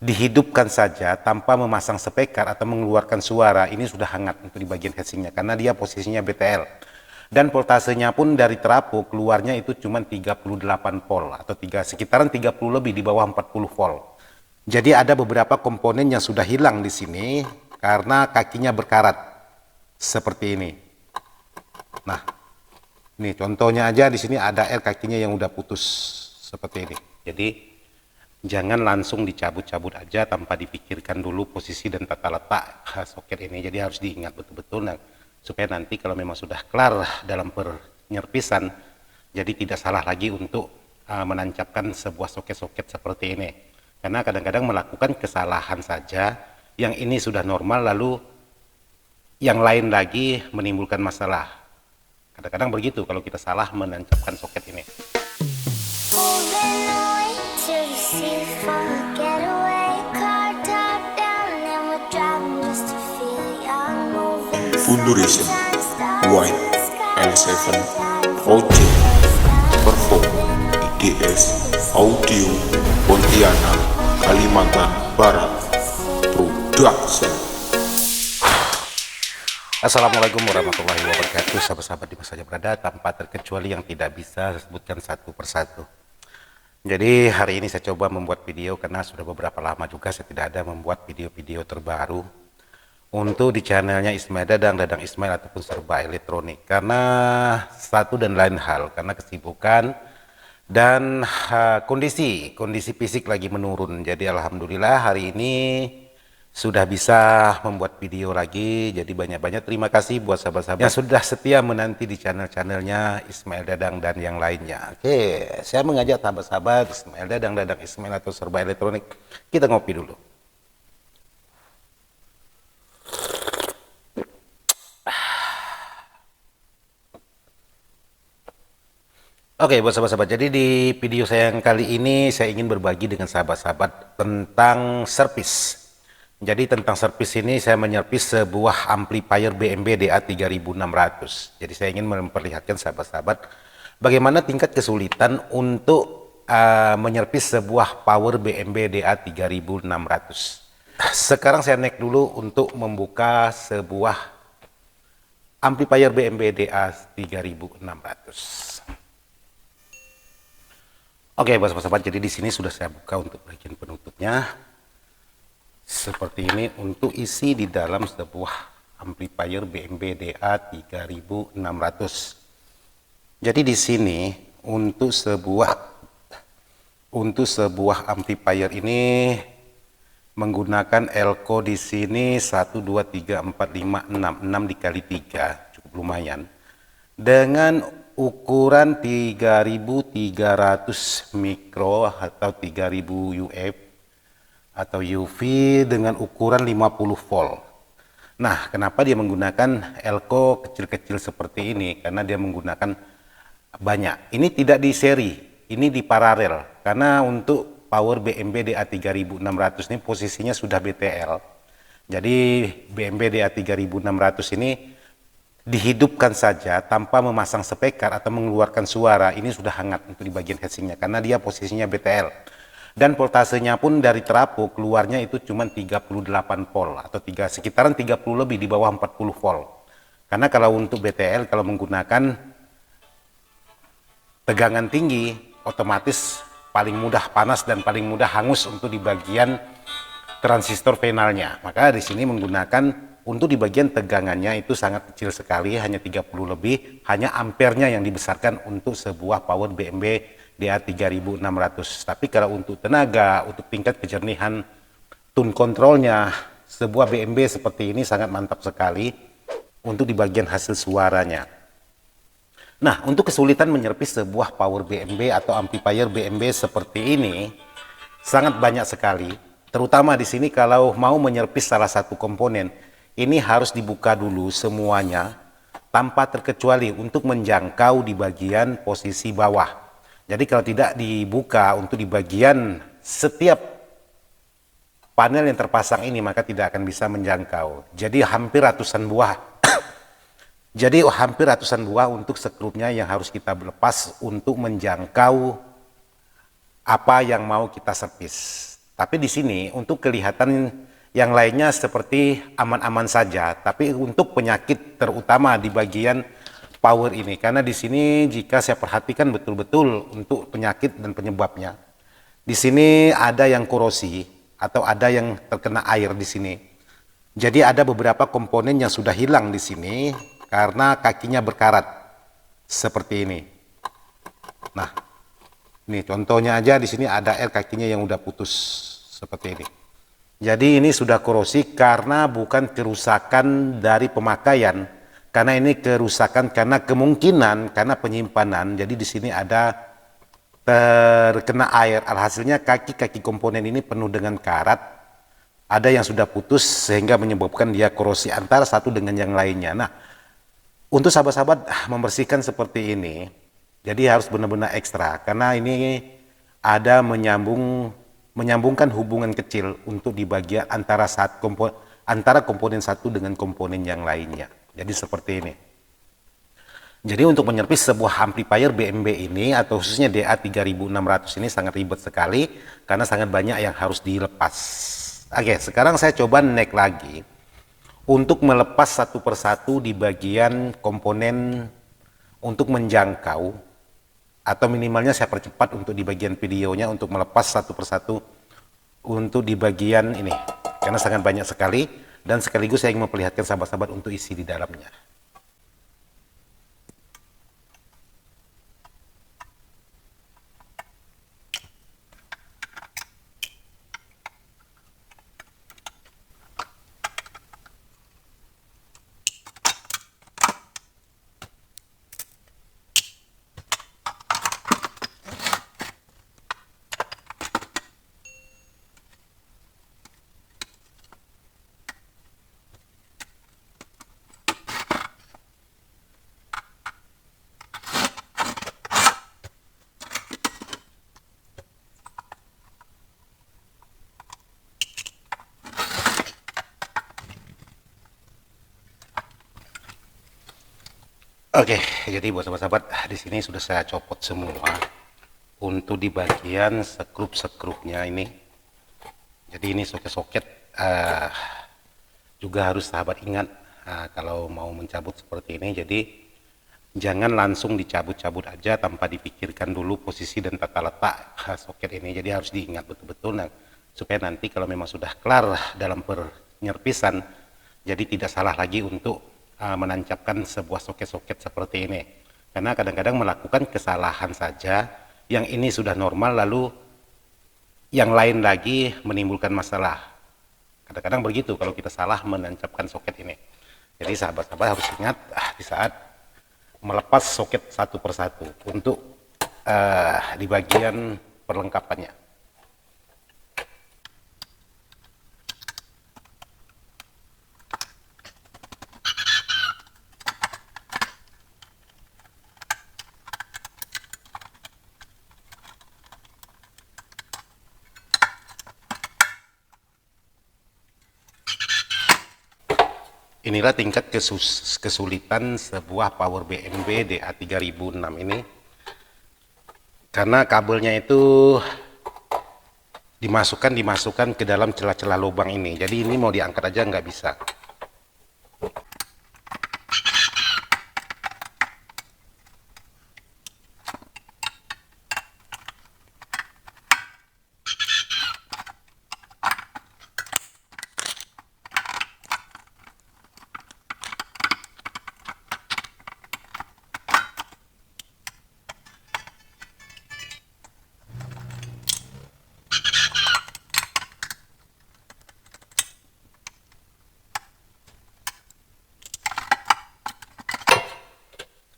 dihidupkan saja tanpa memasang speaker atau mengeluarkan suara, ini sudah hangat untuk di bagian heatsinknya karena dia posisinya BTL. Dan voltasenya pun dari trafo keluarnya itu cuma 38 volt atau sekitaran 30 lebih di bawah 40 volt. Jadi ada beberapa komponen yang sudah hilang di sini karena kakinya berkarat seperti ini. Nah, ini contohnya aja di sini ada kakinya yang udah putus seperti ini. Jadi jangan langsung dicabut-cabut aja tanpa dipikirkan dulu posisi dan tata letak soket ini. Jadi harus diingat betul-betul supaya nanti kalau memang sudah kelar dalam penyerpisan, jadi tidak salah lagi untuk menancapkan sebuah soket-soket seperti ini. Karena kadang-kadang melakukan kesalahan saja, yang ini sudah normal lalu yang lain lagi menimbulkan masalah. Kadang-kadang begitu kalau kita salah menancapkan soket ini. Fundurism White L7 Project Perform IDS Audio Pontianak Kalimantan Barat Production. Assalamualaikum warahmatullahi wabarakatuh, sahabat-sahabat di mana saja berada, tanpa terkecuali yang tidak bisa sebutkan satu persatu. Jadi hari ini saya coba membuat video karena sudah beberapa lama juga saya tidak ada membuat video-video terbaru untuk di channelnya Ismail Dadang Ismail ataupun Serba Elektronik, karena satu dan lain hal, karena kesibukan dan kondisi fisik lagi menurun. Jadi alhamdulillah hari ini sudah bisa membuat video lagi. Jadi banyak-banyak terima kasih buat sahabat-sahabat yang sudah setia menanti di channelnya Ismail Dadang dan yang lainnya. Oke, saya mengajak sahabat-sahabat Ismail Dadang Ismail atau Serba Elektronik, kita ngopi dulu. Oke, buat sahabat-sahabat, jadi di video saya yang kali ini saya ingin berbagi dengan sahabat-sahabat tentang servis. Jadi tentang servis ini saya menyervis sebuah amplifier BMB DA 3600. Jadi saya ingin memperlihatkan sahabat-sahabat bagaimana tingkat kesulitan untuk menyervis sebuah power BMB DA 3600. Sekarang saya naik dulu untuk membuka sebuah amplifier BMB DA 3600. Oke, sahabat-sahabat, jadi di sini sudah saya buka untuk bagian penutupnya. Seperti ini untuk isi di dalam sebuah amplifier BMB DA 3600. Jadi di sini untuk sebuah amplifier ini menggunakan elko di sini 1 2 3 4 5 6 dikali 3, cukup lumayan. Dengan ukuran 3300 mikro atau 3000 UF atau UV dengan ukuran 50 volt. Nah, kenapa dia menggunakan elko kecil-kecil seperti ini? Karena dia menggunakan banyak. Ini tidak di seri, ini di paralel. Karena untuk power BMB DA 3600 ini posisinya sudah BTL. Jadi BMB DA 3600 ini dihidupkan saja tanpa memasang speaker atau mengeluarkan suara, ini sudah hangat untuk di bagian heatsinknya karena dia posisinya BTL. Dan voltasenya pun dari trafo keluarnya itu cuma 38 volt atau sekitaran 30 lebih di bawah 40 volt. Karena kalau untuk BTL kalau menggunakan tegangan tinggi otomatis paling mudah panas dan paling mudah hangus untuk di bagian transistor finalnya. Maka di sini menggunakan untuk di bagian tegangannya itu sangat kecil sekali, hanya 30 lebih, hanya ampernya yang dibesarkan untuk sebuah power BMB DA 3600. Tapi kalau untuk tenaga, untuk tingkat kejernihan tune kontrolnya, sebuah BMB seperti ini sangat mantap sekali untuk di bagian hasil suaranya. Nah, untuk kesulitan menyervis sebuah power BMB atau amplifier BMB seperti ini sangat banyak sekali. Terutama di sini kalau mau menyervis salah satu komponen, ini harus dibuka dulu semuanya tanpa terkecuali untuk menjangkau di bagian posisi bawah. Jadi kalau tidak dibuka untuk di bagian setiap panel yang terpasang ini, maka tidak akan bisa menjangkau. Jadi hampir ratusan buah. Jadi hampir ratusan buah untuk skrupnya yang harus kita lepas untuk menjangkau apa yang mau kita servis. Tapi di sini untuk kelihatan yang lainnya seperti aman-aman saja, tapi untuk penyakit terutama di bagian power ini, karena di sini jika saya perhatikan betul-betul untuk penyakit dan penyebabnya, di sini ada yang korosi atau ada yang terkena air di sini. Jadi ada beberapa komponen yang sudah hilang di sini karena kakinya berkarat seperti ini. Nah, ini contohnya aja di sini ada air kakinya yang udah putus seperti ini. Jadi ini sudah korosi karena bukan kerusakan dari pemakaian, karena ini kerusakan karena kemungkinan karena penyimpanan. Jadi di sini ada terkena air. Alhasilnya kaki-kaki komponen ini penuh dengan karat. Ada yang sudah putus sehingga menyebabkan dia korosi antara satu dengan yang lainnya. Nah, untuk sahabat-sahabat membersihkan seperti ini, jadi harus benar-benar ekstra karena ini ada menyambungkan hubungan kecil untuk di bagian antara komponen satu dengan komponen yang lainnya. Jadi seperti ini. Jadi untuk menyervis sebuah amplifier BMB ini atau khususnya DA3600 ini sangat ribet sekali karena sangat banyak yang harus dilepas. Oke, sekarang saya coba naik lagi untuk melepas satu persatu di bagian komponen untuk menjangkau, atau minimalnya saya percepat untuk di bagian videonya untuk melepas satu persatu untuk di bagian ini karena sangat banyak sekali, dan sekaligus saya ingin memperlihatkan sahabat-sahabat untuk isi di dalamnya. Oke, jadi buat sahabat-sahabat di sini sudah saya copot semua untuk di bagian sekrup-sekrupnya ini. Jadi ini soket-soket juga harus sahabat ingat kalau mau mencabut seperti ini. Jadi jangan langsung dicabut-cabut aja tanpa dipikirkan dulu posisi dan tata letak soket ini. Jadi harus diingat betul-betul supaya nanti kalau memang sudah kelar dalam penyerpisan, jadi tidak salah lagi untuk menancapkan sebuah soket-soket seperti ini. Karena kadang-kadang melakukan kesalahan saja, yang ini sudah normal lalu yang lain lagi menimbulkan masalah. Kadang-kadang begitu kalau kita salah menancapkan soket ini. Jadi sahabat-sahabat harus ingat di saat melepas soket satu persatu untuk di bagian perlengkapannya. Inilah tingkat kesulitan sebuah power BMB DA3006 ini, karena kabelnya itu dimasukkan ke dalam celah-celah lubang ini. Jadi ini mau diangkat aja nggak bisa.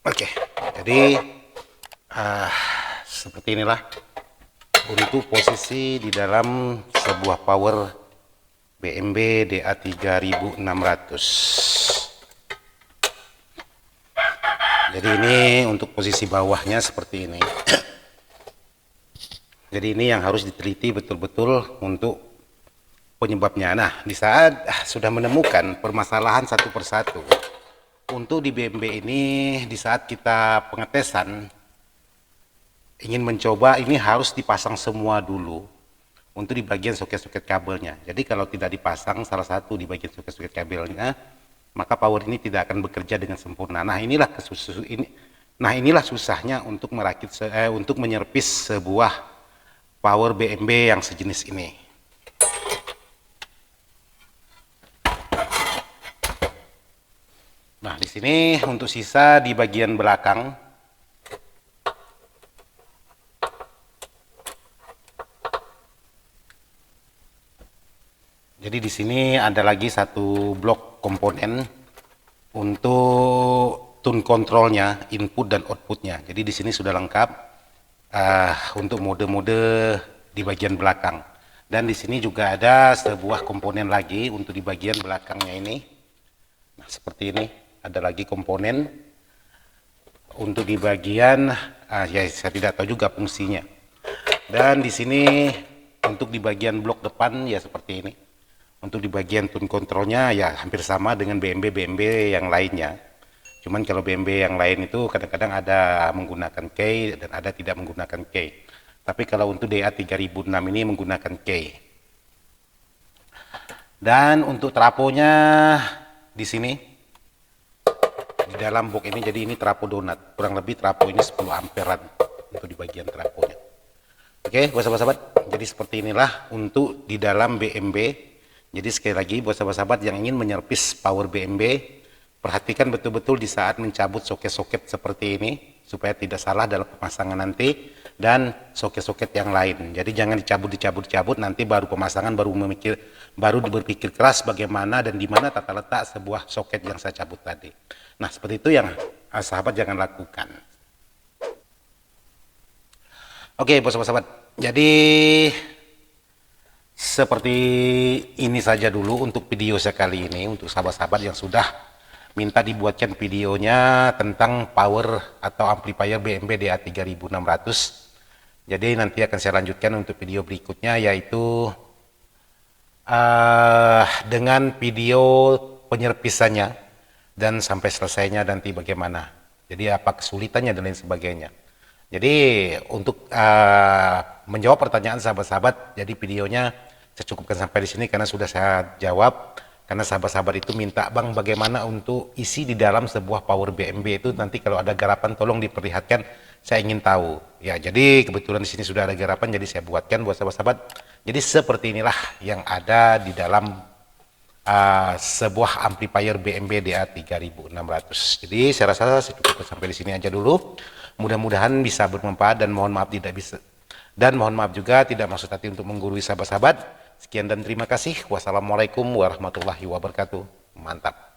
Oke, jadi seperti inilah untuk posisi di dalam sebuah power BMB DA3600. Jadi ini untuk posisi bawahnya seperti ini. Jadi ini yang harus diteliti betul-betul untuk penyebabnya. Nah, di saat sudah menemukan permasalahan satu persatu, untuk di BMB ini di saat kita pengetesan ingin mencoba, ini harus dipasang semua dulu untuk di bagian soket-soket kabelnya. Jadi kalau tidak dipasang salah satu di bagian soket-soket kabelnya, maka power ini tidak akan bekerja dengan sempurna. Nah inilah susahnya untuk untuk menyervis sebuah power BMB yang sejenis ini. Nah, di sini untuk sisa di bagian belakang. Jadi di sini ada lagi satu blok komponen untuk tune kontrolnya, input dan outputnya. Jadi di sini sudah lengkap untuk mode-mode di bagian belakang. Dan di sini juga ada sebuah komponen lagi untuk di bagian belakangnya ini. Nah, seperti ini. Ada lagi komponen untuk di bagian ya saya tidak tahu juga fungsinya. Dan di sini untuk di bagian blok depan ya seperti ini. Untuk di bagian tune kontrolnya ya hampir sama dengan BMB yang lainnya. Cuman kalau BMB yang lain itu kadang-kadang ada menggunakan key dan ada tidak menggunakan key. Tapi kalau untuk DA3006 ini menggunakan key. Dan untuk trafonya di sini di dalam box ini, jadi ini trafo donat, kurang lebih trafo ini 10 amperan untuk di bagian trafonya. Oke buat sahabat-sahabat, jadi seperti inilah untuk di dalam BMB. Jadi sekali lagi buat sahabat-sahabat yang ingin menyervis power BMB, perhatikan betul-betul di saat mencabut soket-soket seperti ini supaya tidak salah dalam pemasangan nanti, dan soket-soket yang lain. Jadi jangan dicabut nanti baru pemasangan baru berpikir keras bagaimana dan di mana tata letak sebuah soket yang saya cabut tadi. Nah, seperti itu yang sahabat jangan lakukan. Oke, bos sahabat. Jadi seperti ini saja dulu untuk video saya kali ini untuk sahabat-sahabat yang sudah minta dibuatkan videonya tentang power atau amplifier BMB DA3600. Jadi nanti akan saya lanjutkan untuk video berikutnya, yaitu dengan video penyerpisannya dan sampai selesainya nanti bagaimana. Jadi apa kesulitannya dan lain sebagainya. Jadi untuk menjawab pertanyaan sahabat-sahabat, jadi videonya saya cukupkan sampai di sini karena sudah saya jawab. Karena sahabat-sahabat itu minta, Bang, bagaimana untuk isi di dalam sebuah power BMB itu nanti kalau ada garapan tolong diperlihatkan, saya ingin tahu. Ya, jadi kebetulan di sini sudah ada garapan, jadi saya buatkan buat sahabat-sahabat. Jadi seperti inilah yang ada di dalam sebuah amplifier BMB DA3600. Jadi saya rasa saya cukupkan sampai di sini aja dulu. Mudah-mudahan bisa bermanfaat dan mohon maaf juga tidak maksud hati untuk menggurui sahabat-sahabat. Sekian dan terima kasih. Wassalamualaikum warahmatullahi wabarakatuh. Mantap.